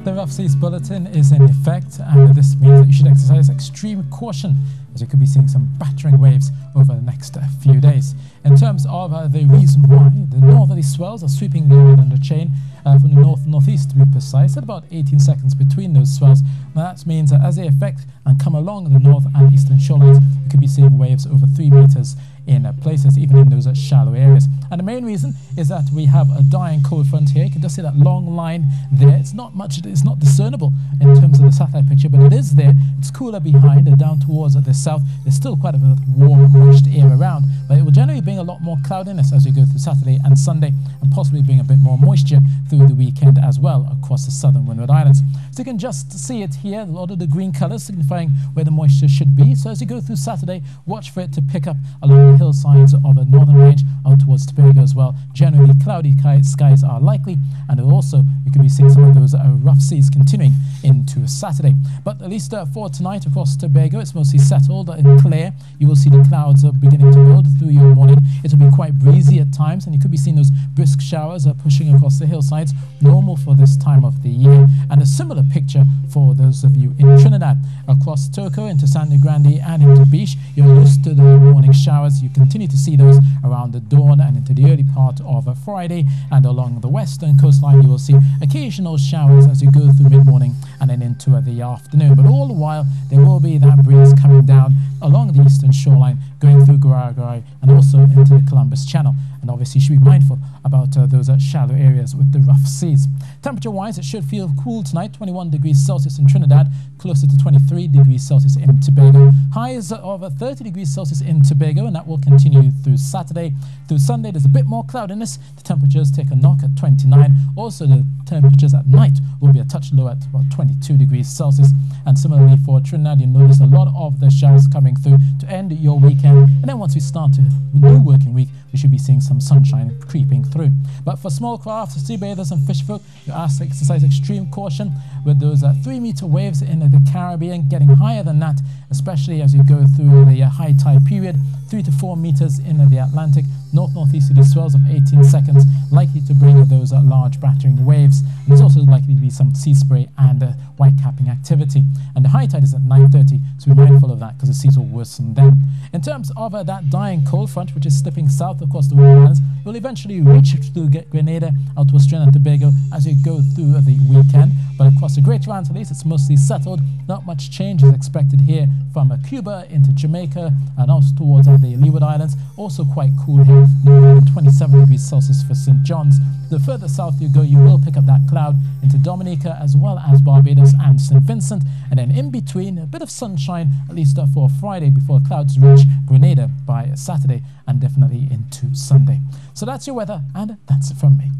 The rough seas bulletin is in effect, and this means that you should exercise extreme caution as you could be seeing some battering waves over the next few days. In terms of the reason why, the northerly swells are sweeping low and under chain from the north-northeast to be precise, at about 18 seconds between those swells. Now that means that as they affect and come along the north and eastern shorelines, you could be seeing waves over 3 meters in places, even in those shallow areas. And the main reason is that we have a dying cold front here. You can just see that long line there. It's not much, it's not discernible in terms of the satellite picture, but it is there. It's cooler behind and down towards the south. There's still quite a bit of warm, moist air around, but it will generally bring a lot more cloudiness as we go through Saturday and Sunday, and possibly bring a bit more moisture through the weekend as well across the southern Windward Islands. So you can just see it here, a lot of the green colours signifying where the moisture should be. So as you go through Saturday, watch for it to pick up along the hillsides of a northern range out towards Tobago as well. Generally cloudy skies are likely, and also you could be seeing some of those rough seas continuing into Saturday. But at least for tonight across Tobago, it's mostly settled and clear. You will see the clouds beginning to build through your morning. It will be quite breezy at times, and you could be seeing those brisk showers pushing across the hillsides, normal for this time of the year. And a similar picture for those of you in Trinidad. Across Toco into Sangre Grande and into Beach, you're used to the morning showers. You continue to see those around the dawn and into the early part of Friday, and along the western coastline you will see occasional showers as you go through mid-morning and then into the afternoon. But all the while there will be that breeze coming down along the eastern shoreline, going through Guaraguay and also into the Columbus Channel. And obviously you should be mindful about those shallow areas with the rough seas. Temperature-wise, it should feel cool tonight, 21 degrees Celsius in Trinidad, closer to 23 degrees Celsius in Tobago. Highs of 30 degrees Celsius in Tobago, and that will continue through Saturday. Through Sunday, there's a bit more cloudiness. The temperatures take a knock at 29. Also, the temperatures at night will be a touch lower at about 22 degrees Celsius. And similarly for Trinidad, you notice a lot of the showers coming through to end your weekend. And then once we start a new working week, we should be seeing some sunshine creeping through. But for small crafts, sea bathers and fish folk, you're asked to exercise extreme caution with those 3-meter waves in the Caribbean, getting higher than that, especially as you go through the high tide period, 3 to 4 meters in the Atlantic. North-northeasterly swells of 18 seconds, likely to bring those large battering waves. And there's also likely to be some sea spray and white-capping activity. And the high tide is at 9:30, so be mindful of that because the seas will worsen then. In terms of that dying cold front, which is slipping south across the Windward Islands, will eventually reach through Grenada out to Trinidad and Tobago as you go through the weekend. But across the Greater Antilles, it's mostly settled. Not much change is expected here from Cuba into Jamaica and also towards the Leeward Islands. Also quite cool here, no more than 27 degrees Celsius for St. John's. The further south you go, you will pick up that cloud into Dominica as well as Barbados and St. Vincent. And then in between, a bit of sunshine, at least for Friday, before clouds reach Grenada by Saturday and definitely into Sunday. So that's your weather, and that's it from me.